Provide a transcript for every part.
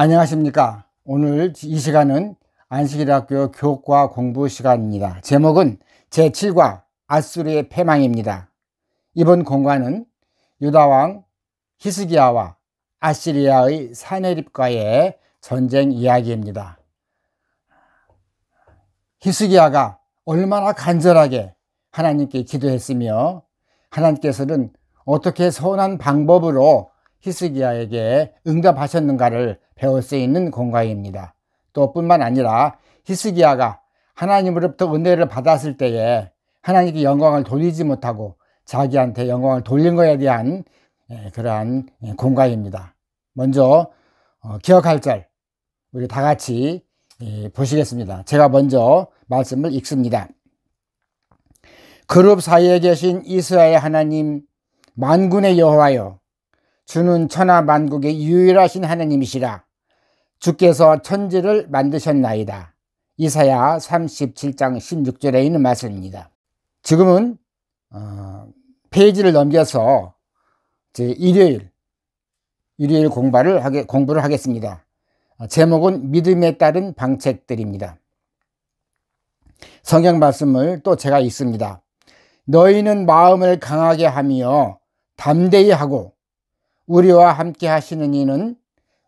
안녕하십니까. 오늘 이 시간은 안식일학교 교과 공부 시간입니다. 제목은 제7과 아수르의 패망입니다. 이번 공과는 유다왕 히스기야와 아시리아의 사네립과의 전쟁 이야기입니다. 히스기야가 얼마나 간절하게 하나님께 기도했으며 하나님께서는 어떻게 선한 방법으로 히스기야에게 응답하셨는가를 배울 수 있는 공과입니다. 또 뿐만 아니라 히스기야가 하나님으로부터 은혜를 받았을 때에 하나님께 영광을 돌리지 못하고 자기한테 영광을 돌린 것에 대한 그러한 공과입니다. 먼저 기억할 절 우리 다 같이 보시겠습니다. 제가 먼저 말씀을 읽습니다. 그룹 사이에 계신 이스라엘 하나님 만군의 여호와여, 주는 천하 만국의 유일하신 하나님이시라. 주께서 천지를 만드셨나이다. 이사야 37장 16절에 있는 말씀입니다. 지금은 페이지를 넘겨서 일요일 공부를 하겠습니다. 제목은 믿음에 따른 방책들입니다. 성경 말씀을 또 제가 읽습니다. 너희는 마음을 강하게 하며 담대히 하고 우리와 함께 하시는 이는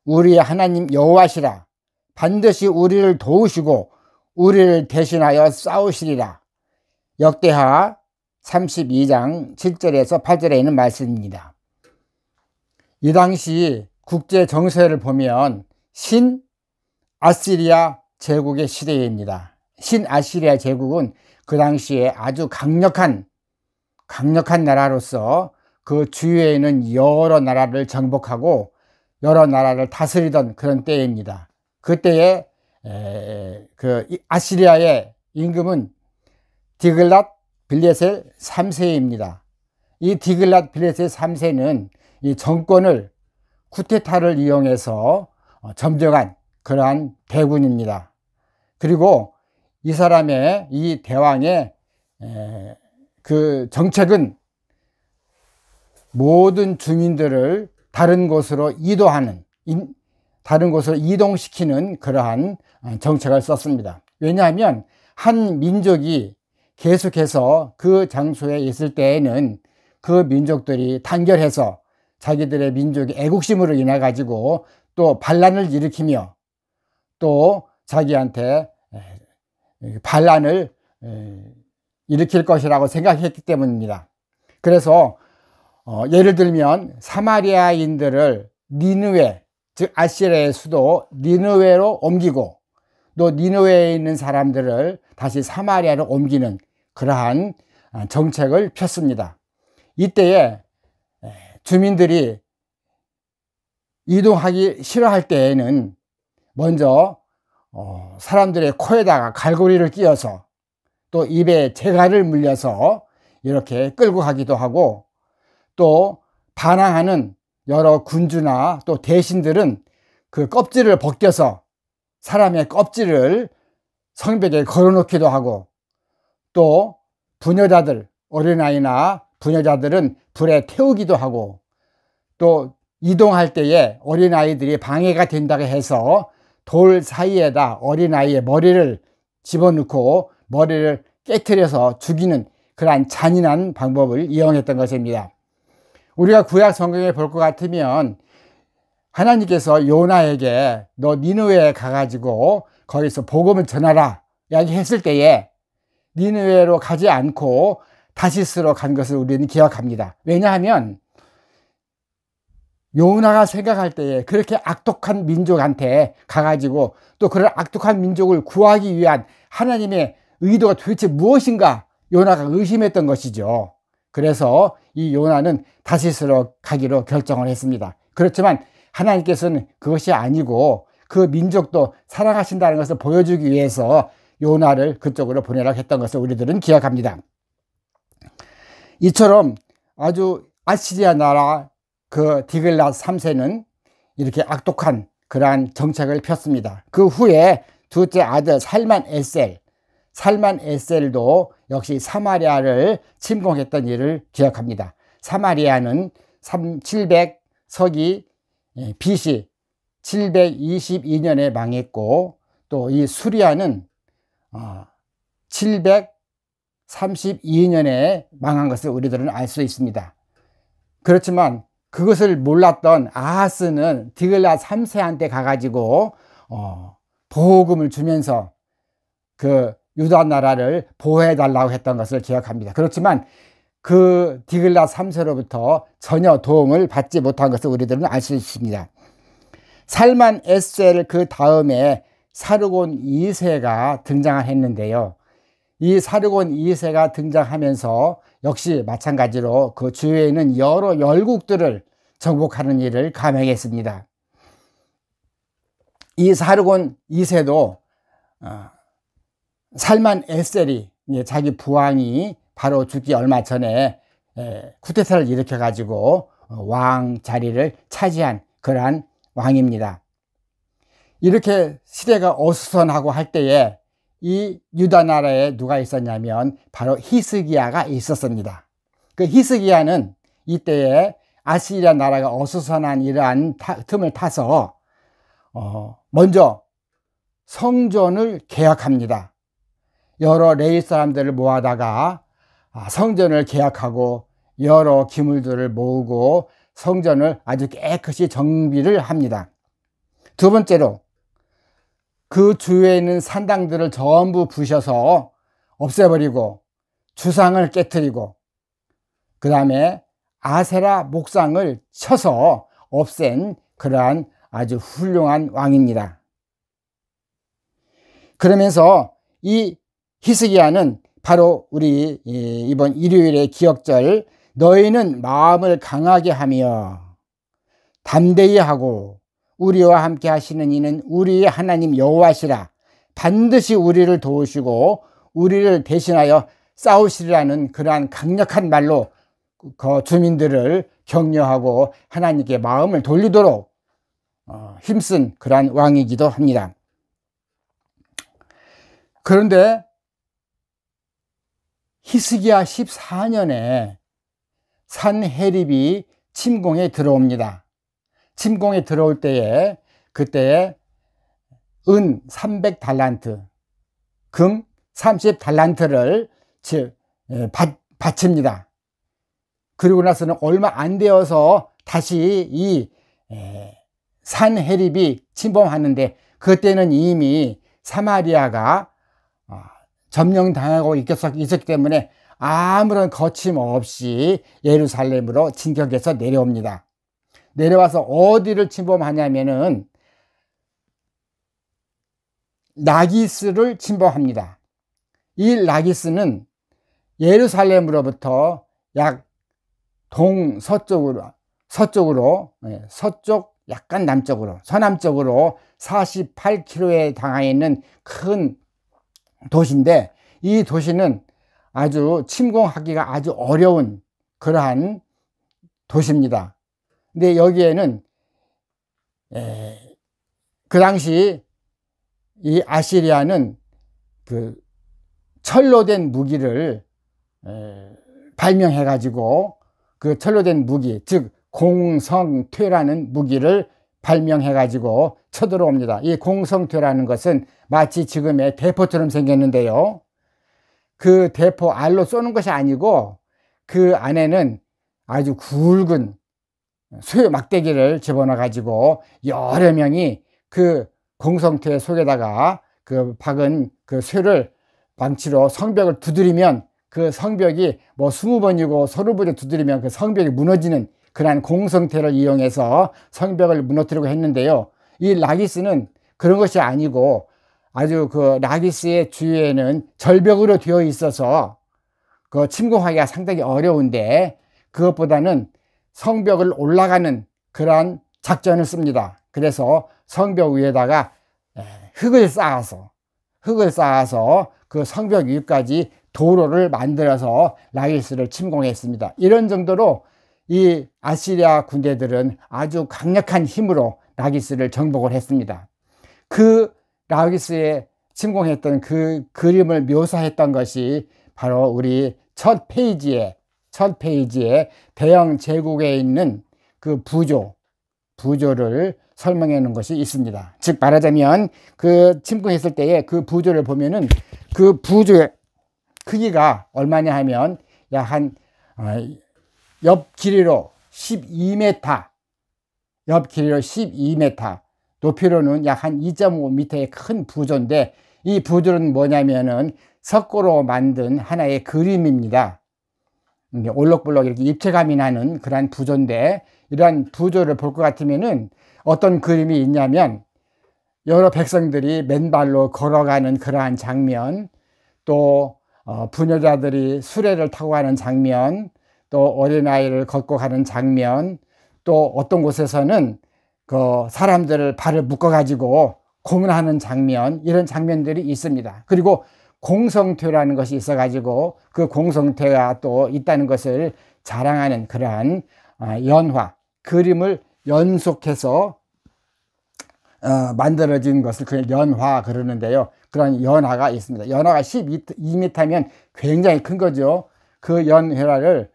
우리의 하나님 여호와시라. 반드시 우리를 도우시고 우리를 대신하여 싸우시리라. 역대하 32장 7절에서 8절에 있는 말씀입니다. 이 당시 국제 정세를 보면 신아시리아 제국의 시대입니다. 신아시리아 제국은 그 당시에 아주 강력한 나라로서 그 주위에 있는 여러 나라를 정복하고 여러 나라를 다스리던 그런 때입니다. 그때에 그 아시리아의 임금은 디글랏 빌레셀 3세입니다. 이 디글랏 빌레셀 3세는 이 정권을 쿠데타를 이용해서 점령한 그러한 대군입니다. 그리고 이 사람의 이 대왕의 그 정책은 모든 주민들을 다른 곳으로 이동시키는 그러한 정책을 썼습니다. 왜냐하면 한 민족이 계속해서 그 장소에 있을 때에는 그 민족들이 단결해서 자기들의 민족의 애국심으로 인해 가지고 또 반란을 일으키며 또 자기한테 반란을 일으킬 것이라고 생각했기 때문입니다. 그래서 예를 들면 사마리아인들을 니느웨, 즉 아시리아의 수도 니느웨로 옮기고 또 니느웨에 있는 사람들을 다시 사마리아로 옮기는 그러한 정책을 폈습니다. 이때에 주민들이 이동하기 싫어할 때에는 먼저 사람들의 코에다가 갈고리를 끼워서 또 입에 재갈을 물려서 이렇게 끌고 가기도 하고, 또 반항하는 여러 군주나 또 대신들은 그 껍질을 벗겨서 사람의 껍질을 성벽에 걸어놓기도 하고, 또 부녀자들, 어린아이나 부녀자들은 불에 태우기도 하고, 또 이동할 때에 어린아이들이 방해가 된다고 해서 돌 사이에다 어린아이의 머리를 집어넣고 머리를 깨트려서 죽이는 그러한 잔인한 방법을 이용했던 것입니다. 우리가 구약 성경에 볼 것 같으면 하나님께서 요나에게 너 니느웨에 가가지고 거기서 복음을 전하라 이야기했을 때에 니느웨로 가지 않고 다시스로 간 것을 우리는 기억합니다. 왜냐하면 요나가 생각할 때에 그렇게 악독한 민족한테 가가지고 또 그런 악독한 민족을 구하기 위한 하나님의 의도가 도대체 무엇인가 요나가 의심했던 것이죠. 그래서 이 요나는 다시스로 가기로 결정을 했습니다. 그렇지만 하나님께서는 그것이 아니고 그 민족도 사랑하신다는 것을 보여주기 위해서 요나를 그쪽으로 보내라고 했던 것을 우리들은 기억합니다. 이처럼 아주 아시리아 나라 그 디글랏 3세는 이렇게 악독한 그러한 정책을 폈습니다. 그 후에 둘째 아들 살만 에셀도 역시 사마리아를 침공했던 일을 기억합니다. 사마리아는 700서기 BC 722년에 망했고, 또 이 수리아는 732년에 망한 것을 우리들은 알 수 있습니다. 그렇지만 그것을 몰랐던 아하스는 디글랏 3세한테 가가지고 보호금을 주면서 그 유다 나라를 보호해 달라고 했던 것을 기억합니다. 그렇지만 그 디글랏 3세로부터 전혀 도움을 받지 못한 것을 우리들은 알 수 있습니다. 살만 에셀 그 다음에 사르곤 2세가 등장했는데요. 이 사르곤 2세가 등장하면서 역시 마찬가지로 그 주위에 있는 여러 열국들을 정복하는 일을 감행했습니다. 이 사르곤 2세도 살만 에셀이 자기 부왕이 바로 죽기 얼마 전에 쿠데타를 일으켜 가지고 왕 자리를 차지한 그러한 왕입니다. 이렇게 시대가 어수선하고 할 때에 이 유다 나라에 누가 있었냐면 바로 히스기야가 있었습니다. 그 히스기야는 이때에 아시리아 나라가 어수선한 이러한 틈을 타서 먼저 성전을 개혁합니다. 여러 레위 사람들을 모아다가 성전을 개혁하고 여러 기물들을 모으고 성전을 아주 깨끗이 정비를 합니다. 두 번째로 그 주위에 있는 산당들을 전부 부셔서 없애버리고 주상을 깨뜨리고 그 다음에 아세라 목상을 쳐서 없앤 그러한 아주 훌륭한 왕입니다. 그러면서 이 히스기야는 바로 우리 이번 일요일의 기억절 너희는 마음을 강하게 하며 담대히 하고 우리와 함께 하시는 이는 우리의 하나님 여호와시라. 반드시 우리를 도우시고 우리를 대신하여 싸우시리라는 그러한 강력한 말로 그 주민들을 격려하고 하나님께 마음을 돌리도록 힘쓴 그러한 왕이기도 합니다. 그런데 히스기야 14년에 산헤립이 침공에 들어옵니다. 침공에 들어올 때에 그때 은 300달란트, 금 30달란트를 바칩니다. 그리고 나서는 얼마 안 되어서 다시 이 산헤립이 침범하는데 그때는 이미 사마리아가 점령당하고 있었기 때문에 아무런 거침없이 예루살렘으로 진격해서 내려옵니다. 내려와서 어디를 침범하냐면은 라기스를 침범합니다. 이 라기스는 예루살렘으로부터 약 동서쪽으로, 서쪽 약간 남쪽으로, 서남쪽으로 48km에 당해 있는 큰 도시인데 이 도시는 아주 침공하기가 아주 어려운 그러한 도시입니다. 근데 여기에는 그 당시 이 아시리아는 그 철로 된 무기를 발명해 가지고 그 철로 된 무기, 즉 공성퇴라는 무기를 발명해 가지고 쳐들어옵니다. 이 공성퇴라는 것은 마치 지금의 대포처럼 생겼는데요. 그 대포 알로 쏘는 것이 아니고 그 안에는 아주 굵은 쇠 막대기를 집어넣어 가지고 여러 명이 그 공성퇴 속에다가 그 박은 그 쇠를 방치로 성벽을 두드리면 그 성벽이 뭐 20번이고 30번에 두드리면 그 성벽이 무너지는 그러한 공성퇴를 이용해서 성벽을 무너뜨리고 했는데요. 이 라기스는 그런 것이 아니고 아주 그 라기스의 주위에는 절벽으로 되어 있어서 그 침공하기가 상당히 어려운데 그것보다는 성벽을 올라가는 그러한 작전을 씁니다. 그래서 성벽 위에다가 흙을 쌓아서 그 성벽 위까지 도로를 만들어서 라기스를 침공했습니다. 이런 정도로 이 아시리아 군대들은 아주 강력한 힘으로 라기스를 정복을 했습니다. 그 라기스에 침공했던 그 그림을 묘사했던 것이 바로 우리 첫 페이지에 대영 제국에 있는 그 부조를 설명해 놓은 것이 있습니다. 즉 말하자면 그 침공했을 때에 그 부조를 보면은 그 부조의 크기가 얼마냐 하면 약 한 옆 길이로 12m, 옆 길이로 12m, 높이로는 약 한 2.5m의 큰 부조인데, 이 부조는 뭐냐면은 석고로 만든 하나의 그림입니다. 올록볼록 이렇게 입체감이 나는 그러한 부조인데, 이러한 부조를 볼 것 같으면은 어떤 그림이 있냐면 여러 백성들이 맨발로 걸어가는 그러한 장면, 또 부녀자들이 수레를 타고 가는 장면, 또 어린아이를 걷고 가는 장면, 또 어떤 곳에서는 그 사람들을 발을 묶어 가지고 고문하는 장면, 이런 장면들이 있습니다. 그리고 공성퇴라는 것이 있어 가지고 그 공성퇴가 또 있다는 것을 자랑하는 그러한 연화, 그림을 연속해서 만들어진 것을 그냥 연화 그러는데요. 그런 연화가 있습니다. 연화가 12m면 굉장히 큰 거죠. 그 연회라를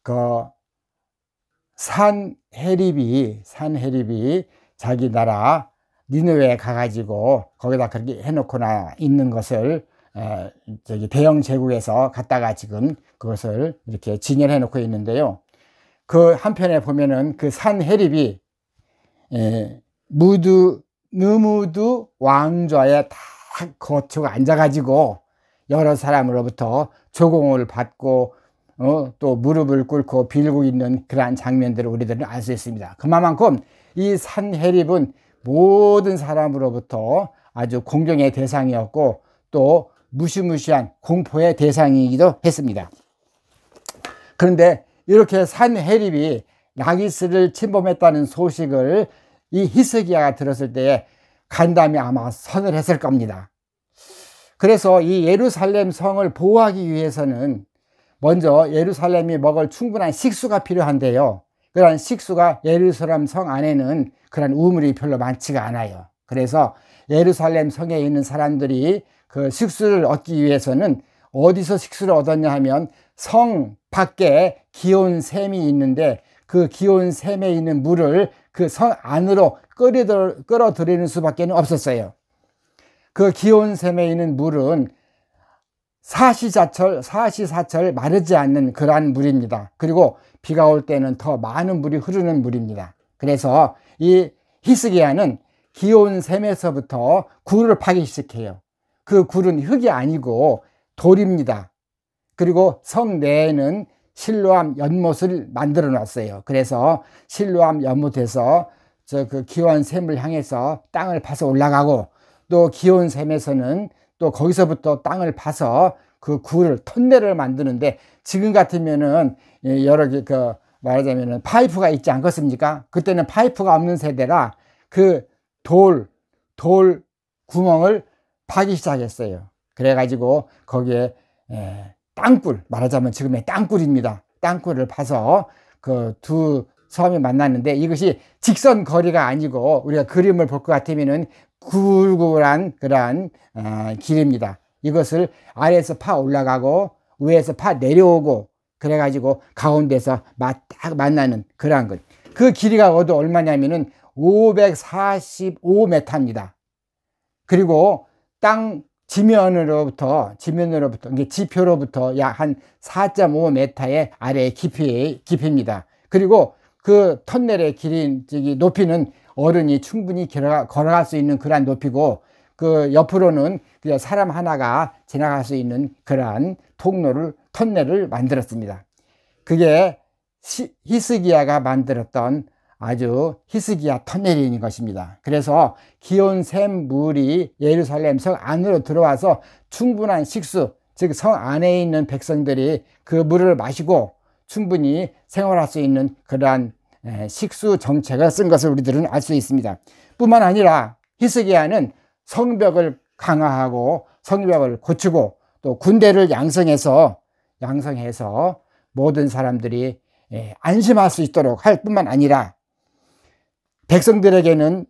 그 산헤립이 자기 나라 니느웨에 가가지고 거기다 그렇게 해놓거나 있는 것을 저기 대영 제국에서 갖다가 지금 그것을 이렇게 진열해 놓고 있는데요. 그 한편에 보면은 그 산헤립이 느무드 왕좌에 딱 거쳐가 앉아가지고 여러 사람으로부터 조공을 받고 또 무릎을 꿇고 빌고 있는 그러한 장면들을 우리들은 알 수 있습니다. 그만큼 이 산헤립은 모든 사람으로부터 아주 공경의 대상이었고 또 무시무시한 공포의 대상이기도 했습니다. 그런데 이렇게 산헤립이 라기스를 침범했다는 소식을 이 히스기야가 들었을 때에 간담이 아마 선을 했을 겁니다. 그래서 이 예루살렘 성을 보호하기 위해서는 먼저 예루살렘이 먹을 충분한 식수가 필요한데요. 그러한 식수가 예루살렘 성 안에는 그런 우물이 별로 많지가 않아요. 그래서 예루살렘 성에 있는 사람들이 그 식수를 얻기 위해서는 어디서 식수를 얻었냐 하면 성 밖에 기온 샘이 있는데 그 기온 샘에 있는 물을 그 성 안으로 끌어들이는 수밖에 없었어요. 그 기온 샘에 있는 물은 사시사철 마르지 않는 그러한 물입니다. 그리고 비가 올 때는 더 많은 물이 흐르는 물입니다. 그래서 이 히스기야는 기온 샘에서부터 굴을 파기 시작해요. 그 굴은 흙이 아니고 돌입니다. 그리고 성 내에는 실로암 연못을 만들어 놨어요. 그래서 실로암 연못에서 그 기온 샘을 향해서 땅을 파서 올라가고, 또 기온 샘에서는 또 거기서부터 땅을 파서 그 굴을 턴넬을 만드는데, 지금 같으면은 여러 개 말하자면은 파이프가 있지 않겠습니까? 그때는 파이프가 없는 세대라 그 돌 구멍을 파기 시작했어요. 그래가지고 거기에 땅굴, 말하자면 지금의 땅굴입니다. 땅굴을 파서 그 두 섬이 만났는데, 이것이 직선 거리가 아니고 우리가 그림을 볼 것 같으면은 굴굴한 그러한 길입니다. 이것을 아래에서 파 올라가고 위에서 파 내려오고 그래가지고 가운데서 딱 만나는 그러한 것. 그 길이가 얼마냐면은 545m입니다. 그리고 땅 지면으로부터 지표로부터 약 한 4.5m의 아래의 깊이입니다. 그리고 그 터널의 높이는 어른이 충분히 걸어갈 수 있는 그러한 높이고, 그 옆으로는 그냥 사람 하나가 지나갈 수 있는 그러한 터널을 만들었습니다. 그게 히스기야가 만들었던 아주 히스기야 터널인 것입니다. 그래서 기온샘 물이 예루살렘 성 안으로 들어와서 충분한 식수, 즉 성 안에 있는 백성들이 그 물을 마시고 충분히 생활할 수 있는 그러한 식수 정책을 쓴 것을 우리들은 알 수 있습니다. 뿐만 아니라 히스기야는 성벽을 강화하고 성벽을 고치고 또 군대를 양성해서 모든 사람들이 안심할 수 있도록 할 뿐만 아니라 백성들에게는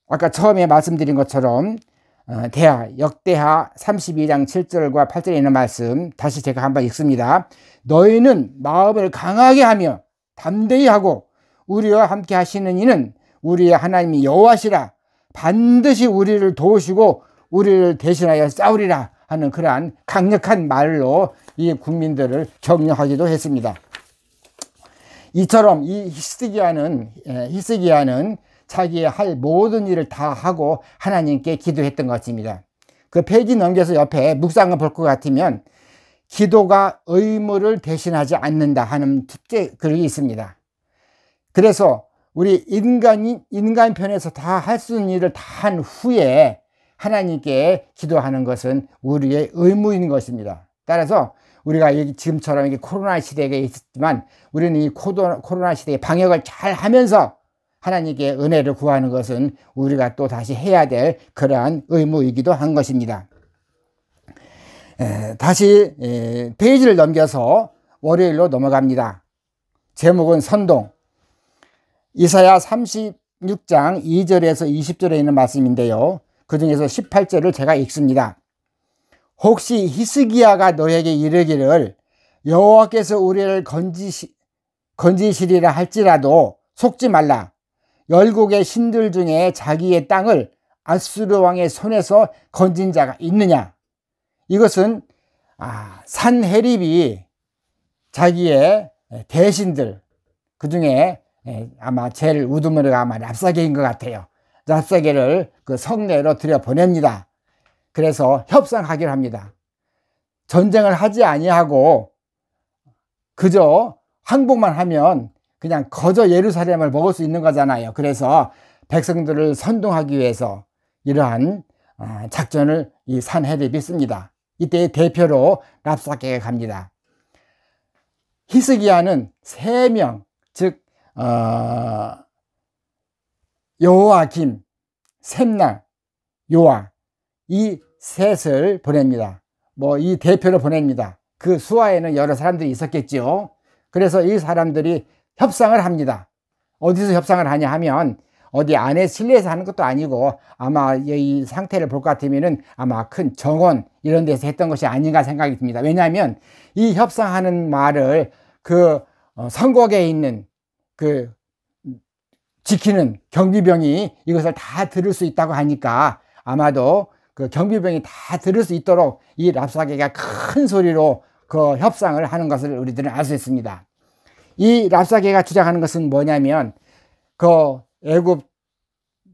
아까 처음에 말씀드린 것처럼 역대하 32장 7절과 8절에 있는 말씀 다시 제가 한번 읽습니다. 너희는 마음을 강하게 하며 담대히 하고 우리와 함께 하시는 이는 우리의 하나님이 여호와시라. 반드시 우리를 도우시고 우리를 대신하여 싸우리라 하는 그러한 강력한 말로 이 국민들을 격려하기도 했습니다. 이처럼 이 히스기야는 자기의 할 모든 일을 다 하고 하나님께 기도했던 것입니다. 그 페이지 넘겨서 옆에 묵상을 볼 것 같으면 기도가 의무를 대신하지 않는다 하는 글이 있습니다. 그래서 우리 인간 편에서 다 할 수 있는 일을 다 한 후에 하나님께 기도하는 것은 우리의 의무인 것입니다. 따라서 우리가 지금처럼 코로나 시대가 있지만 우리는 이 코로나 시대의 방역을 잘 하면서 하나님께 은혜를 구하는 것은 우리가 또 다시 해야 될 그러한 의무이기도 한 것입니다. 다시 페이지를 넘겨서 월요일로 넘어갑니다. 제목은 선동. 이사야 36장 2절에서 20절에 있는 말씀인데요. 그 중에서 18절을 제가 읽습니다. 혹시 히스기야가 너에게 이르기를 여호와께서 우리를 건지시리라 할지라도 속지 말라. 열국의 신들 중에 자기의 땅을 아수르 왕의 손에서 건진 자가 있느냐. 이것은 산헤립이 자기의 대신들, 그 중에 아마 제일 우두머리가 아마 랍사게인 것 같아요. 랍사게를 그 성내로 들여보냅니다. 그래서 협상하기로 합니다. 전쟁을 하지 아니하고 그저 항복만 하면 그냥 거저 예루살렘을 먹을 수 있는 거잖아요. 그래서 백성들을 선동하기 위해서 이러한 작전을 이 산헤립이 씁니다. 이때 대표로 랍사게가 갑니다. 히스기야는 3명, 즉 여호야김, 셈나, 요아, 이 셋을 보냅니다. 이 대표로 보냅니다. 그 수하에는 여러 사람들이 있었겠죠. 그래서 이 사람들이 협상을 합니다. 어디서 협상을 하냐 하면 어디 안에 실내에서 하는 것도 아니고 아마 이 상태를 볼 것 같으면은 아마 큰 정원 이런 데서 했던 것이 아닌가 생각이 듭니다. 왜냐하면 이 협상하는 말을 그 성곽에 있는 그 지키는 경비병이 이것을 다 들을 수 있다고 하니까 아마도 그 경비병이 다 들을 수 있도록 이 랍사게가 큰 소리로 그 협상을 하는 것을 우리들은 알 수 있습니다. 이 랍사게가 주장하는 것은 뭐냐면 그 애굽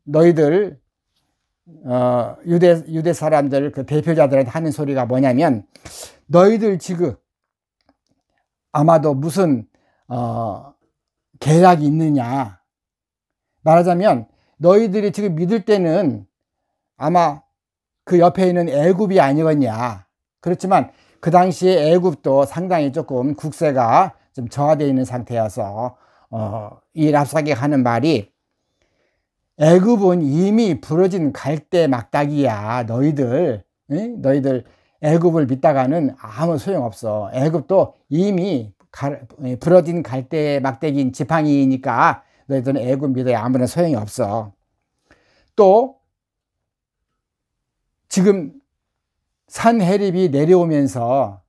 너희들 유대 사람들 그 대표자들한테 하는 소리가 뭐냐면 너희들 지금 아마도 무슨 계략이 있느냐. 말하자면 너희들이 지금 믿을 때는 아마 그 옆에 있는 애굽이 아니겠냐. 그렇지만 그 당시에 애굽도 상당히 조금 국세가 좀 저하되어 있는 상태여서 이 랍사게가 하는 말이 애굽은 이미 부러진 갈대 막다기야. 너희들 애굽을 믿다가는 아무 소용없어. 애굽도 이미 부러진 갈대 막대기인 지팡이니까 너희들은 애굽 믿어야 아무런 소용이 없어. 또 지금 산헤립이 내려오면서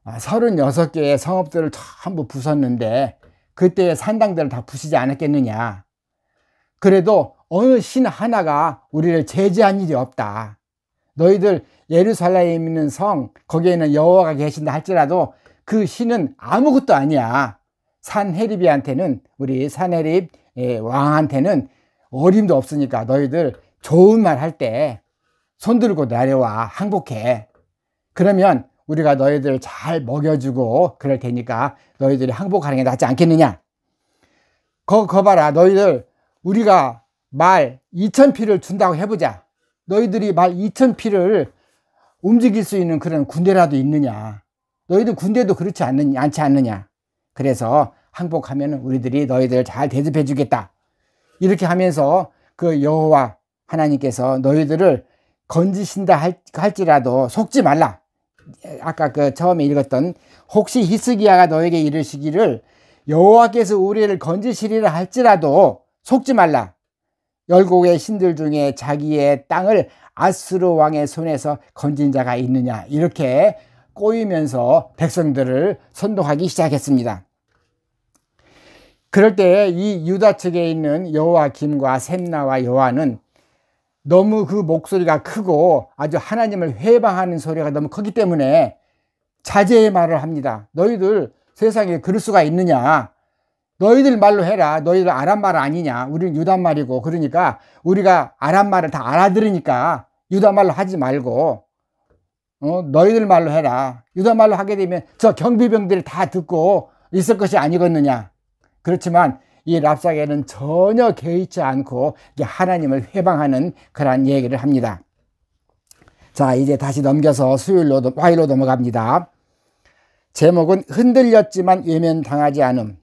36개의 성읍들을 전부 부쉈는데 그때의 산당들을 다 부시지 않았겠느냐. 그래도 어느 신 하나가 우리를 제지한 일이 없다. 너희들 예루살렘에 있는 성 거기에는 여호와가 계신다 할지라도 그 신은 아무것도 아니야. 산헤립이한테는 우리 산헤립 왕한테는 어림도 없으니까 너희들 좋은 말 할 때 손들고 내려와 항복해. 그러면 우리가 너희들 잘 먹여주고 그럴 테니까 너희들이 항복하는 게 낫지 않겠느냐. 거 봐라. 너희들 우리가 말 2,000피를 준다고 해보자. 너희들이 말 2,000피를 움직일 수 있는 그런 군대라도 있느냐. 너희들 군대도 그렇지 않지 않느냐. 그래서 항복하면 우리들이 너희들을 잘 대접해 주겠다. 이렇게 하면서 그 여호와 하나님께서 너희들을 건지신다 할지라도 속지 말라. 아까 그 처음에 읽었던 혹시 히스기야가 너에게 이르시기를 여호와께서 우리를 건지시리라 할지라도 속지 말라. 열국의 신들 중에 자기의 땅을 아수르 왕의 손에서 건진 자가 있느냐. 이렇게 꼬이면서 백성들을 선동하기 시작했습니다. 그럴 때 이 유다 측에 있는 여호야김과 셈나와 요한은 너무 그 목소리가 크고 아주 하나님을 회방하는 소리가 너무 크기 때문에 자제의 말을 합니다. 너희들 세상에 그럴 수가 있느냐? 너희들 말로 해라. 너희들 아람 말 아니냐? 우리는 유다 말이고. 그러니까 우리가 아람 말을 다 알아들으니까 유다 말로 하지 말고 너희들 말로 해라. 유다 말로 하게 되면 저 경비병들이 다 듣고 있을 것이 아니겠느냐? 그렇지만 이 랍사게는 전혀 개의치 않고 하나님을 회방하는 그런 얘기를 합니다. 자, 이제 다시 넘겨서 화요일로 넘어갑니다. 제목은 흔들렸지만 외면당하지 않음.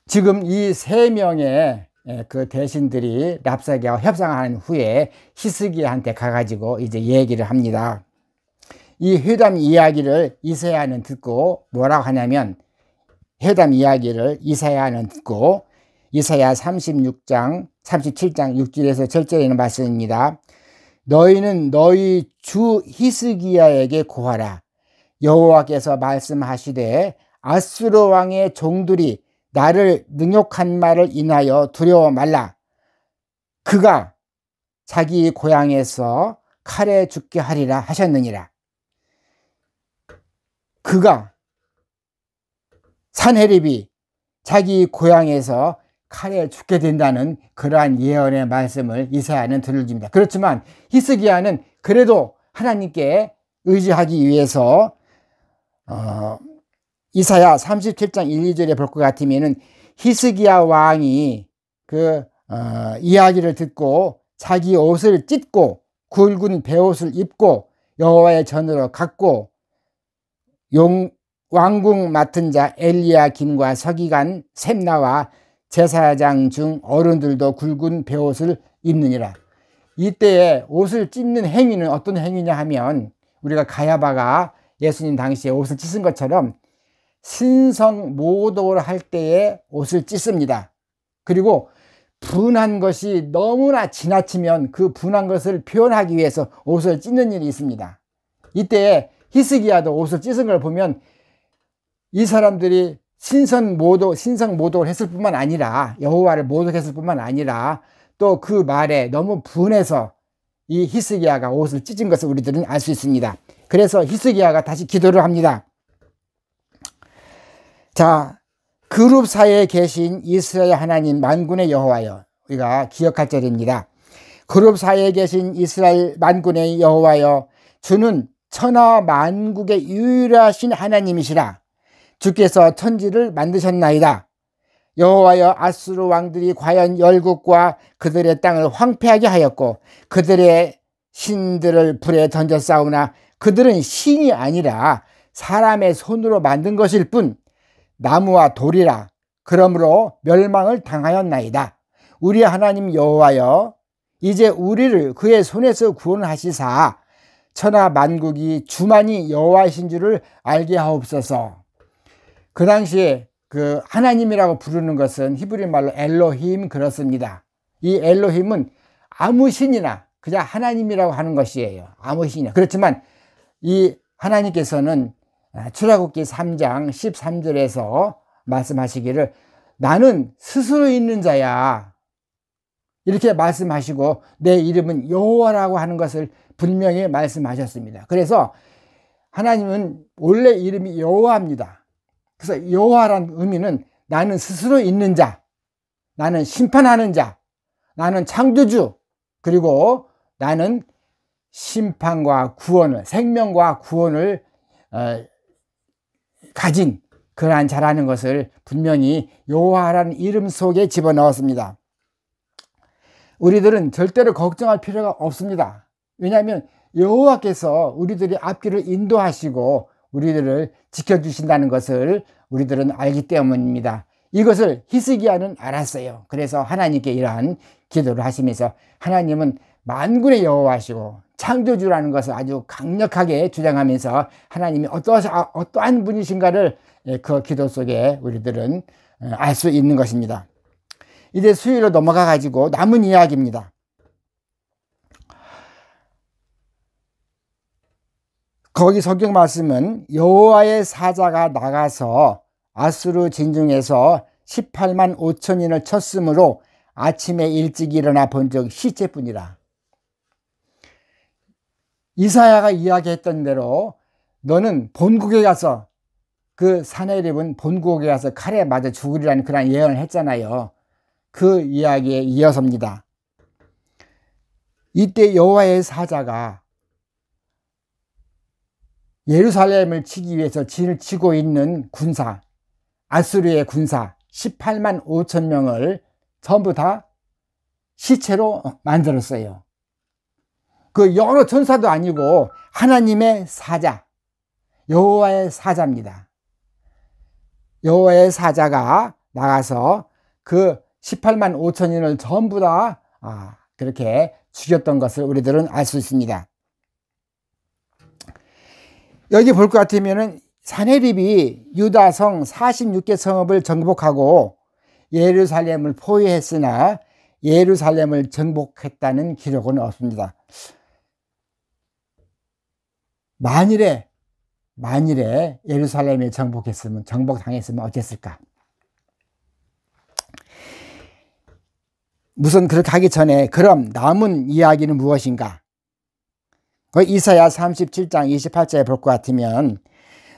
지금 이 세 명의 그 대신들이 랍사게와 협상하는 후에 히스기야한테 가가지고 이제 얘기를 합니다. 이 회담 이야기를 이사야는 듣고 뭐라고 하냐면, 회담 이야기를 이사야는 듣고 이사야 37장 6절에서 7절에 있는 말씀입니다. 너희는 너희 주 히스기야에게 고하라. 여호와께서 말씀하시되 아수르 왕의 종들이 나를 능욕한 말을 인하여 두려워 말라. 그가 자기 고향에서 칼에 죽게 하리라 하셨느니라. 그가 산헤립이 자기 고향에서 칼에 죽게 된다는 그러한 예언의 말씀을 이사야는 들려줍니다. 그렇지만 히스기야는 그래도 하나님께 의지하기 위해서 이사야 37장 1, 2절에 볼 것 같으면은 히스기야 왕이 그 이야기를 듣고 자기 옷을 찢고 굵은 베옷을 입고 여호와의 전으로 갔고 왕궁 맡은 자 엘리야김과 서기관 셈나와 제사장 중 어른들도 굵은 베옷을 입느니라. 이때에 옷을 찢는 행위는 어떤 행위냐 하면 우리가 가야바가 예수님 당시에 옷을 찢은 것처럼 신성 모독을 할 때에 옷을 찢습니다. 그리고 분한 것이 너무나 지나치면 그 분한 것을 표현하기 위해서 옷을 찢는 일이 있습니다. 이때 히스기야도 옷을 찢은 걸 보면 이 사람들이 신성 모독을 했을 뿐만 아니라 여호와를 모독했을 뿐만 아니라 또 그 말에 너무 분해서 이 히스기야가 옷을 찢은 것을 우리들은 알 수 있습니다. 그래서 히스기야가 다시 기도를 합니다. 자, 그룹 사이에 계신 이스라엘 하나님 만군의 여호와여, 우리가 기억할 절입니다. 그룹 사이에 계신 이스라엘 만군의 여호와여, 주는 천하 만국의 유일하신 하나님이시라. 주께서 천지를 만드셨나이다. 여호와여, 아수르 왕들이 과연 열국과 그들의 땅을 황폐하게 하였고 그들의 신들을 불에 던져 싸우나 그들은 신이 아니라 사람의 손으로 만든 것일 뿐 나무와 돌이라. 그러므로 멸망을 당하였나이다. 우리 하나님 여호와여, 이제 우리를 그의 손에서 구원하시사 천하 만국이 주만이 여호와이신 줄을 알게 하옵소서. 그 당시에 그 하나님이라고 부르는 것은 히브리 말로 엘로힘 그렇습니다. 이 엘로힘은 아무 신이나 그냥 하나님이라고 하는 것이에요. 아무 신이나. 그렇지만 이 하나님께서는 출애굽기 3장 13절에서 말씀하시기를 나는 스스로 있는 자야, 이렇게 말씀하시고 내 이름은 여호와라고 하는 것을 분명히 말씀하셨습니다. 그래서 하나님은 원래 이름이 여호와입니다. 그래서 여호와라는 의미는 나는 스스로 있는 자, 나는 심판하는 자, 나는 창조주, 그리고 나는 심판과 구원을, 생명과 구원을 가진 그러한 자라는 것을 분명히 여호와라는 이름 속에 집어넣었습니다. 우리들은 절대로 걱정할 필요가 없습니다. 왜냐하면 여호와께서 우리들의 앞길을 인도하시고 우리들을 지켜주신다는 것을 우리들은 알기 때문입니다. 이것을 히스기야는 알았어요. 그래서 하나님께 이러한 기도를 하시면서 하나님은 만군의 여호와시고 창조주라는 것을 아주 강력하게 주장하면서 하나님이 어떠한 분이신가를 그 기도 속에 우리들은 알 수 있는 것입니다. 이제 수요일로 넘어가 가지고 남은 이야기입니다. 거기 성경 말씀은 여호와의 사자가 나가서 아수르 진중에서 18만 5천인을 쳤으므로 아침에 일찍 일어나 본 적 시체뿐이라. 이사야가 이야기했던 대로 너는 본국에 가서, 그 사내립은 본국에 가서 칼에 맞아 죽으리라는 그런 예언을 했잖아요. 그 이야기에 이어서입니다. 이때 여호와의 사자가 예루살렘을 치기 위해서 진을 치고 있는 군사, 아수르의 군사 18만 5천 명을 전부 다 시체로 만들었어요. 그 여러 천사도 아니고 하나님의 사자, 여호와의 사자입니다. 여호와의 사자가 나가서 그 18만 5천인을 전부 다 그렇게 죽였던 것을 우리들은 알 수 있습니다. 여기 볼 것 같으면은 사내립이 유다성 46개 성읍을 정복하고 예루살렘을 포위했으나 예루살렘을 정복했다는 기록은 없습니다. 만일에 예루살렘에 정복당했으면 어땠을까? 우선 그렇게 하기 전에 그럼 남은 이야기는 무엇인가? 이사야 37장 28절에 볼 것 같으면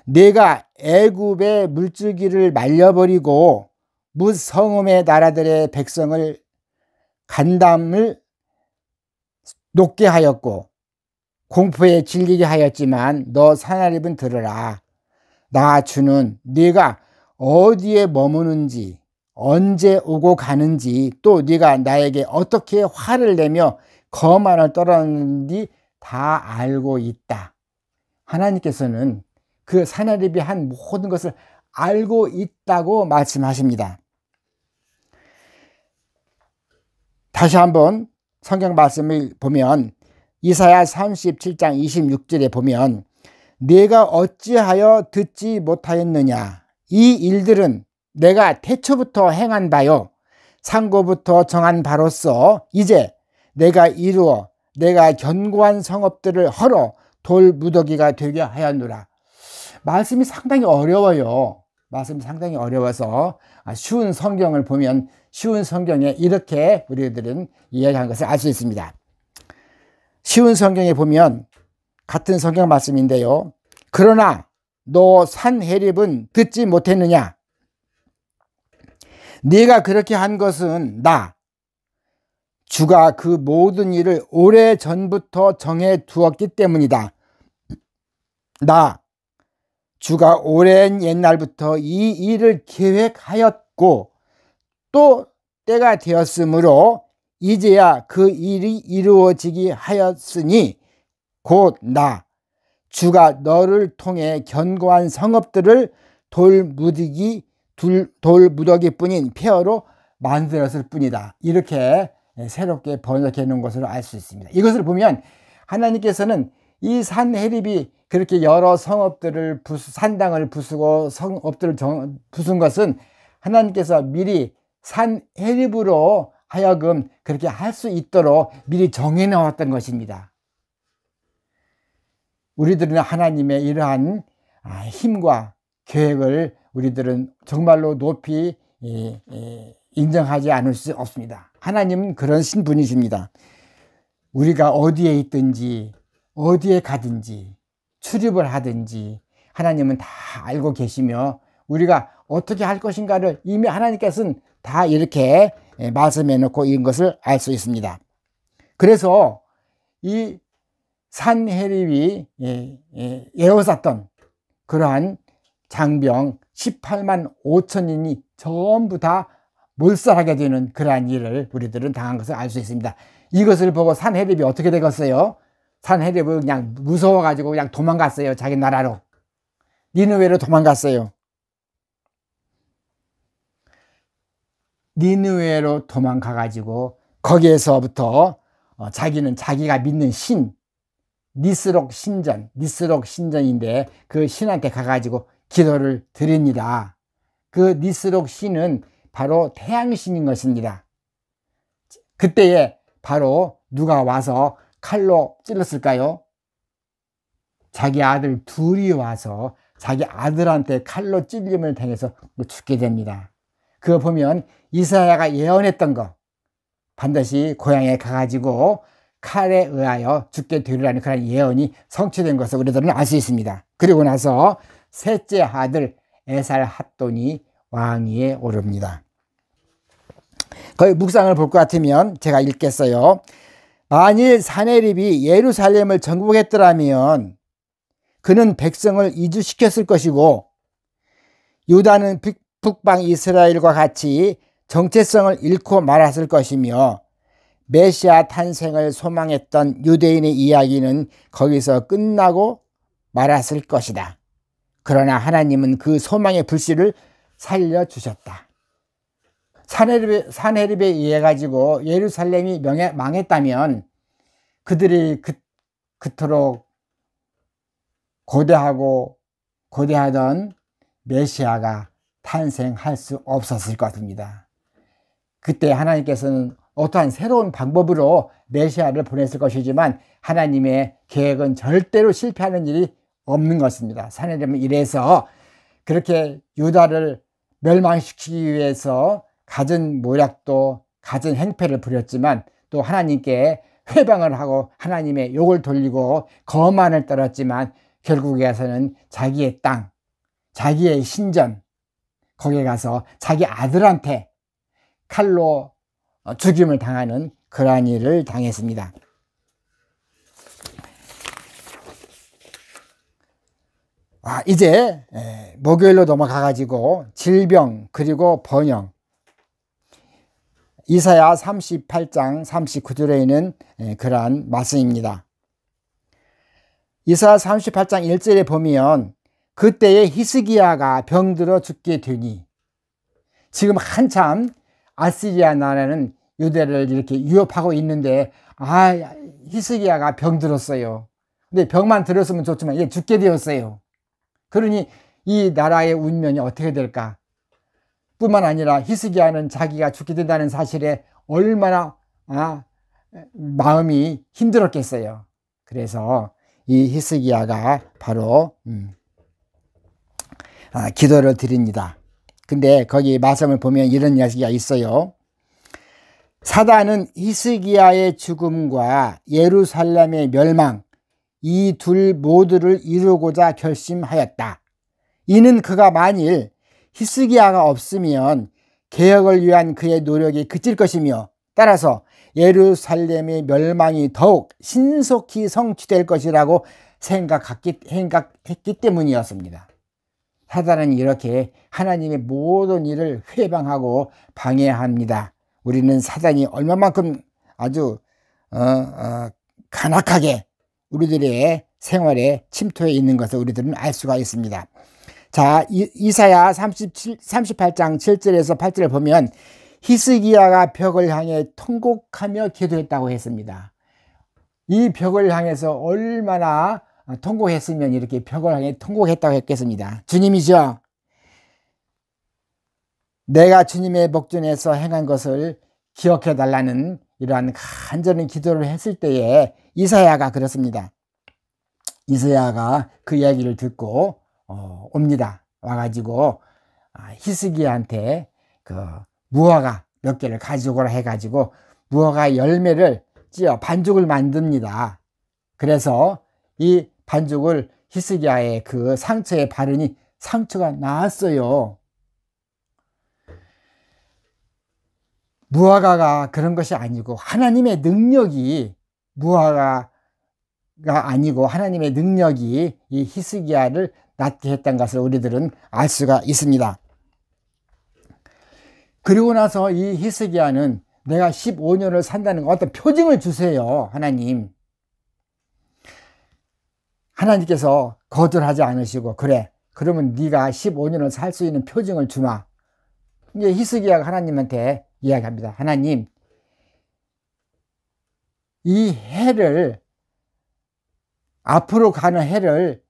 내가 애굽의 물줄기를 말려버리고 무성음의 나라들의 백성을 간담을 높게 하였고 공포에 질리게 하였지만 너 사나립은 들으라. 나 주는 네가 어디에 머무는지 언제 오고 가는지 또 네가 나에게 어떻게 화를 내며 거만을 떨었는지 다 알고 있다. 하나님께서는 그 사나립이 한 모든 것을 알고 있다고 말씀하십니다. 다시 한번 성경 말씀을 보면 이사야 37장 26절에 보면 내가 어찌하여 듣지 못하였느냐. 이 일들은 내가 태초부터 행한 바요 상고부터 정한 바로서 이제 내가 이루어 내가 견고한 성읍들을 헐어 돌 무더기가 되게 하였노라. 말씀이 상당히 어려워요. 말씀이 상당히 어려워서 쉬운 성경을 보면 쉬운 성경에 이렇게 우리들은 이야기한 것을 알 수 있습니다. 쉬운 성경에 보면 같은 성경 말씀인데요. 그러나 너 산헤립은 듣지 못했느냐? 네가 그렇게 한 것은 나 주가 그 모든 일을 오래전부터 정해 두었기 때문이다. 나 주가 오랜 옛날부터 이 일을 계획하였고 또 때가 되었으므로 이제야 그 일이 이루어지게 하였으니 곧 나 주가 너를 통해 견고한 성읍들을 돌무더기뿐인 폐허로 만들었을 뿐이다. 이렇게 새롭게 번역해 놓은 것으로 알 수 있습니다. 이것을 보면 하나님께서는 이 산헤립이 그렇게 여러 성읍들을 산당을 부수고 성읍들을 부순 것은 하나님께서 미리 산헤립으로 하여금 그렇게 할 수 있도록 미리 정해 놓았던 것입니다. 우리들은 하나님의 이러한 힘과 계획을 우리들은 정말로 높이 인정하지 않을 수 없습니다. 하나님은 그런 분이십니다. 우리가 어디에 있든지 어디에 가든지 출입을 하든지 하나님은 다 알고 계시며 우리가 어떻게 할 것인가를 이미 하나님께서는 다 이렇게 말씀해 놓고 이런 것을 알 수 있습니다. 그래서 이 산헤립이 에워쌌던 그러한 장병 18만 5천인이 전부 다 몰살하게 되는 그러한 일을 우리들은 당한 것을 알 수 있습니다. 이것을 보고 산헤립이 어떻게 되겠어요? 산헤립은 그냥 무서워가지고 그냥 도망갔어요. 자기 나라로. 니느웨로 도망갔어요. 니느웨로 도망가가지고 거기에서부터 자기는 자기가 믿는 신 니스록 신전인데 그 신한테 가가지고 기도를 드립니다. 그 니스록 신은 바로 태양신인 것입니다. 그때에 바로 누가 와서 칼로 찔렀을까요? 자기 아들 둘이 와서 자기 아들한테 칼로 찔림을 당해서 죽게 됩니다. 그거 보면 이사야가 예언했던 거 반드시 고향에 가가지고 칼에 의하여 죽게 되리라는 그런 예언이 성취된 것을 우리들은 알 수 있습니다. 그리고 나서 셋째 아들 에살핫돈이 왕위에 오릅니다. 거기 묵상을 볼 것 같으면 제가 읽겠어요. 만일 사네립이 예루살렘을 정복했더라면 그는 백성을 이주시켰을 것이고 유다는 북방 이스라엘과 같이 정체성을 잃고 말았을 것이며 메시아 탄생을 소망했던 유대인의 이야기는 거기서 끝나고 말았을 것이다. 그러나 하나님은 그 소망의 불씨를 살려주셨다. 사네립에 의해 가지고 예루살렘이 망했다면 그들이 그토록 고대하던 메시아가 탄생할 수 없었을 것입니다. 그때 하나님께서는 어떠한 새로운 방법으로 메시아를 보냈을 것이지만 하나님의 계획은 절대로 실패하는 일이 없는 것입니다. 사내들은 이래서 그렇게 유다를 멸망시키기 위해서 갖은 모략도 갖은 행패를 부렸지만 또 하나님께 회방을 하고 하나님의 욕을 돌리고 거만을 떨었지만 결국에서는 자기의 땅, 자기의 신전 거기에 가서 자기 아들한테 칼로 죽임을 당하는 그러한 일을 당했습니다. 이제 목요일로 넘어가 가지고 질병 그리고 번영 이사야 38장 39절에는 그러한 말씀입니다. 이사야 38장 1절에 보면 그때에 히스기야가 병들어 죽게 되니 지금 한참 아시리아 나라는 유대를 이렇게 위협하고 있는데 히스기야가 병들었어요. 근데 병만 들었으면 좋지만 이게 죽게 되었어요. 그러니 이 나라의 운명이 어떻게 될까? 뿐만 아니라 히스기야는 자기가 죽게 된다는 사실에 얼마나 마음이 힘들었겠어요. 그래서 이 히스기야가 바로 기도를 드립니다. 근데 거기 말씀을 보면 이런 이야기가 있어요. 사단은 히스기야의 죽음과 예루살렘의 멸망 이 둘 모두를 이루고자 결심하였다. 이는 그가 만일 히스기야가 없으면 개혁을 위한 그의 노력이 그칠 것이며 따라서 예루살렘의 멸망이 더욱 신속히 성취될 것이라고 생각했기 때문이었습니다. 사단은 이렇게 하나님의 모든 일을 회방하고 방해합니다. 우리는 사단이 얼마만큼 아주 간악하게 우리들의 생활에 침투해 있는 것을 우리들은 알 수가 있습니다. 자, 이사야 38장 7절에서 8절을 보면 히스기야가 벽을 향해 통곡하며 기도했다고 했습니다. 이 벽을 향해서 얼마나 통곡했으면 이렇게 벽을 향해 통곡했다고 했겠습니다. 주님이죠. 내가 주님의 목전에서 행한 것을 기억해 달라는 이러한 간절한 기도를 했을 때에 이사야가 그렇습니다. 이사야가 그 이야기를 듣고 옵니다. 와가지고 히스기야한테 그 무화과 몇 개를 가져오라 해가지고 무화과 열매를 찧어 반죽을 만듭니다. 그래서 이 반죽을 히스기야의 그 상처에 바르니 상처가 나았어요. 무화과가 그런 것이 아니고 하나님의 능력이 무화과가 아니고 하나님의 능력이 이 히스기야를 낫게 했던 것을 우리들은 알 수가 있습니다. 그리고 나서 이 히스기야는 내가 15년을 산다는 어떤 표징을 주세요. 하나님. 하나님께서 거절하지 않으시고 그래 그러면 네가 15년을 살 수 있는 표징을 주마. 이제 히스기야가 하나님한테 이야기합니다. 하나님, 이 해를 앞으로 가는 해를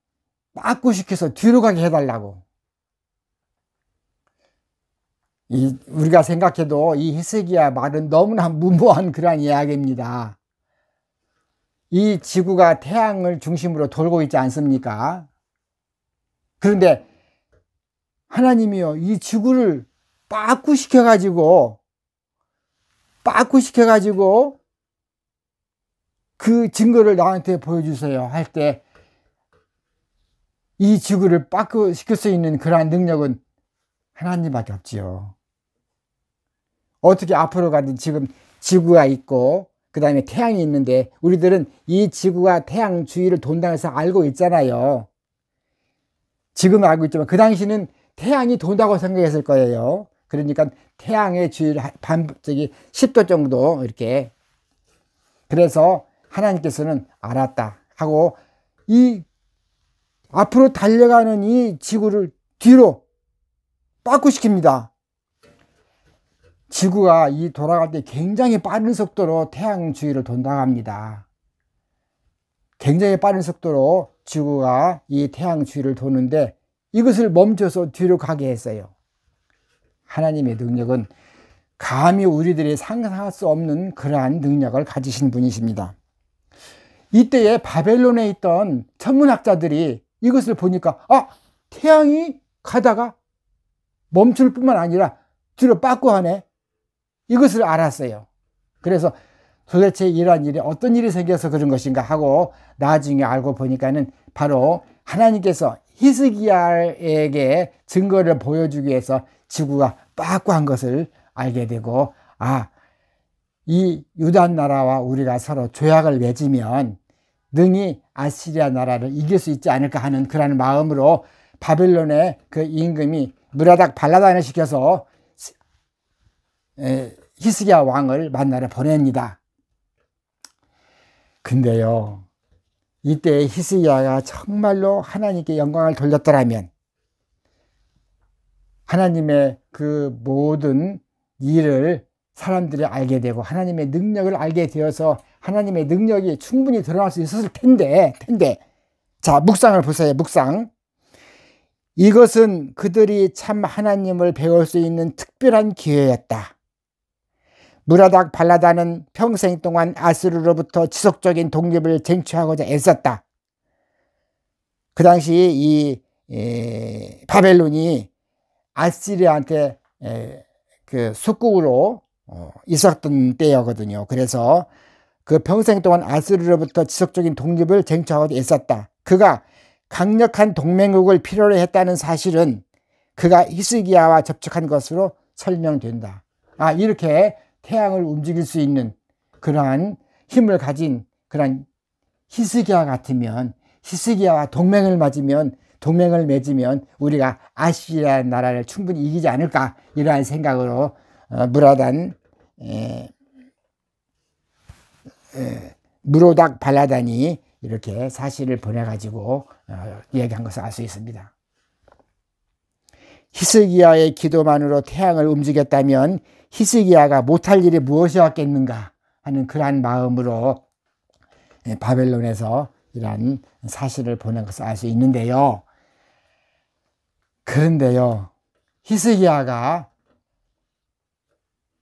빠꾸시켜서 뒤로 가게 해달라고. 우리가 생각해도 이 히스기야 말은 너무나 무모한 그러한 이야기입니다. 이 지구가 태양을 중심으로 돌고 있지 않습니까? 그런데 하나님이요, 이 지구를 빠꾸시켜가지고 그 증거를 나한테 보여주세요 할 때 이 지구를 빠꾸시킬 수 있는 그러한 능력은 하나님밖에 없지요. 어떻게 앞으로 가든 지금 지구가 있고 그 다음에 태양이 있는데 우리들은 이 지구가 태양 주위를 돈다고 해서 알고 있잖아요. 지금 알고 있지만 그 당시는 태양이 돈다고 생각했을 거예요. 그러니까 태양의 주위를 10도 정도 이렇게, 그래서 하나님께서는 알았다 하고 이 앞으로 달려가는 이 지구를 뒤로 빠꾸시킵니다. 지구가 이 돌아갈 때 굉장히 빠른 속도로 태양 주위를 돈다고 합니다. 굉장히 빠른 속도로 지구가 이 태양 주위를 도는데 이것을 멈춰서 뒤로 가게 했어요. 하나님의 능력은 감히 우리들이 상상할 수 없는 그러한 능력을 가지신 분이십니다. 이때에 바벨론에 있던 천문학자들이 이것을 보니까 태양이 가다가 멈출 뿐만 아니라 뒤로 빠꾸하네, 이것을 알았어요. 그래서 도대체 이러한 일이 어떤 일이 생겨서 그런 것인가 하고 나중에 알고 보니까는 바로 하나님께서 히스기야에게 증거를 보여주기 위해서 지구가 빠꾸한 것을 알게 되고, 이 유다 나라와 우리가 서로 조약을 맺으면 능히 아시리아 나라를 이길 수 있지 않을까 하는 그런 마음으로 바벨론의 그 임금이 무라닥 발라단을 시켜서 히스기야 왕을 만나러 보냅니다. 근데요, 이때 히스기야가 정말로 하나님께 영광을 돌렸더라면 하나님의 그 모든 일을 사람들이 알게 되고 하나님의 능력을 알게 되어서 하나님의 능력이 충분히 드러날 수 있었을 텐데. 자, 묵상을 보세요. 묵상. 이것은 그들이 참 하나님을 배울 수 있는 특별한 기회였다. 무라닥 발라단은 평생 동안 아수르로부터 지속적인 독립을 쟁취하고자 애썼다. 그 당시 이 바벨론이 아시리아한테 그 속국으로 있었던 때였거든요. 그래서 그 평생 동안 아수르로부터 지속적인 독립을 쟁취하고자 애썼다. 그가 강력한 동맹국을 필요로 했다는 사실은 그가 히스기야와 접촉한 것으로 설명된다. 이렇게 태양을 움직일 수 있는 그러한 힘을 가진 그러한 히스기야 같으면, 히스기야와 동맹을 맺으면 우리가 아시리아 나라를 충분히 이기지 않을까, 이러한 생각으로 무로닥 발라단이 이렇게 사실을 보내가지고 이야기한 것을 알 수 있습니다. 히스기야의 기도만으로 태양을 움직였다면 히스기야가 못할 일이 무엇이었겠는가 하는 그러한 마음으로 바벨론에서 이러한 사실을 보낸 것을 알 수 있는데요. 그런데요, 히스기야가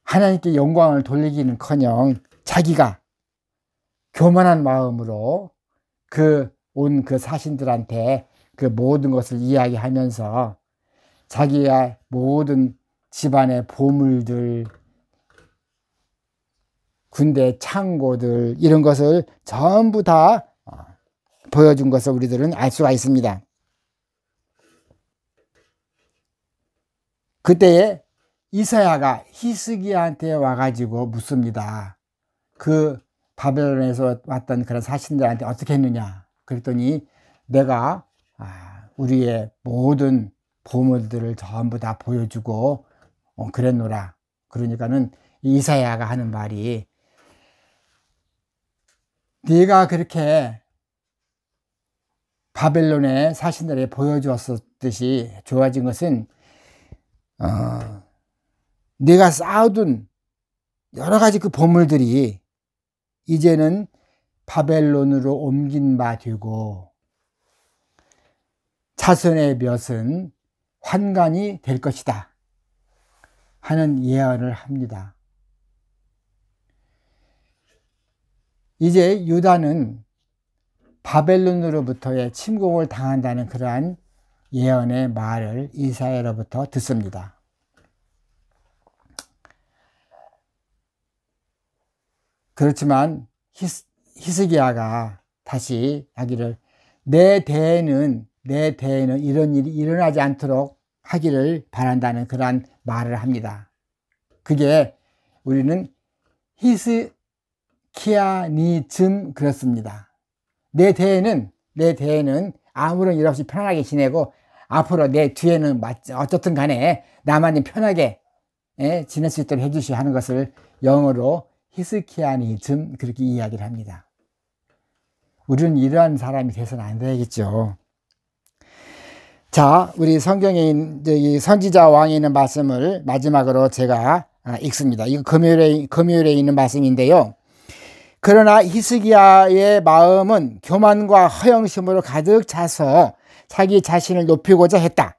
하나님께 영광을 돌리기는커녕 자기가 교만한 마음으로 온 그 사신들한테 그 모든 것을 이야기하면서 자기의 모든 집안의 보물들, 군대 창고들, 이런 것을 전부 다 보여준 것을 우리들은 알 수가 있습니다. 그때에 이사야가 히스기야한테 와가지고 묻습니다. 그 바벨론에서 왔던 그런 사신들한테 어떻게 했느냐. 그랬더니 내가 우리의 모든 보물들을 전부 다 보여주고 그랬노라. 그러니까는 이사야가 하는 말이, 네가 그렇게 바벨론의 사신들에 보여주었듯이 좋아진 것은 네가 쌓아둔 여러 가지 그 보물들이 이제는 바벨론으로 옮긴 바 되고 자손의 몇은 환관이 될 것이다 하는 예언을 합니다. 이제 유다는 바벨론으로부터의 침공을 당한다는 그러한 예언의 말을 이사야로부터 듣습니다. 그렇지만 히스기야가 다시 하기를 내 대에는 이런 일이 일어나지 않도록 하기를 바란다는 그러한 말을 합니다. 그게 우리는 히스키야니즘 그렇습니다. 내 대에는 아무런 일 없이 편안하게 지내고 앞으로 내 뒤에는 어떻든 간에 나만 편하게 지낼 수 있도록 해주시오 하는 것을 영어로 히스키야니즘 그렇게 이야기를 합니다. 우리는 이러한 사람이 돼서는 안 되겠죠. 자, 우리 성경에 있는 선지자 왕에 있는 말씀을 마지막으로 제가 읽습니다. 이거 금요일에 있는 말씀인데요. 그러나 히스기야의 마음은 교만과 허영심으로 가득 차서 자기 자신을 높이고자 했다.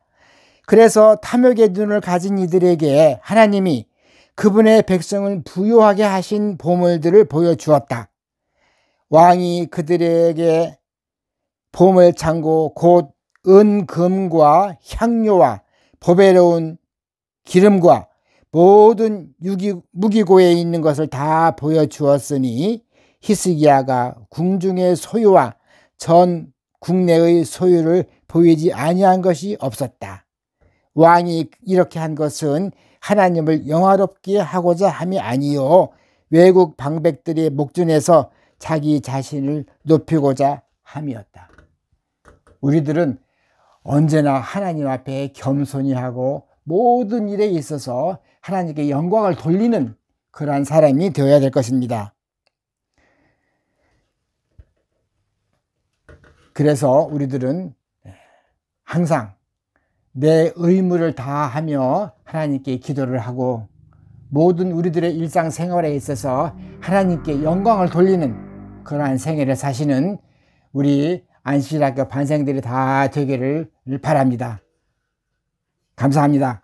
그래서 탐욕의 눈을 가진 이들에게 하나님이 그분의 백성을 부유하게 하신 보물들을 보여주었다. 왕이 그들에게 보물 창고 곧 은금과 향료와 보배로운 기름과 모든 무기고에 있는 것을 다 보여주었으니 히스기야가 궁중의 소유와 전 국내의 소유를 보이지 아니한 것이 없었다. 왕이 이렇게 한 것은 하나님을 영화롭게 하고자 함이 아니요 외국 방백들의 목전에서 자기 자신을 높이고자 함이었다. 우리들은 언제나 하나님 앞에 겸손히 하고 모든 일에 있어서 하나님께 영광을 돌리는 그러한 사람이 되어야 될 것입니다. 그래서 우리들은 항상 내 의무를 다하며 하나님께 기도를 하고 모든 우리들의 일상생활에 있어서 하나님께 영광을 돌리는 그러한 생애를 사시는 우리 안시일학교 반생들이 다 되기를 바랍니다. 감사합니다.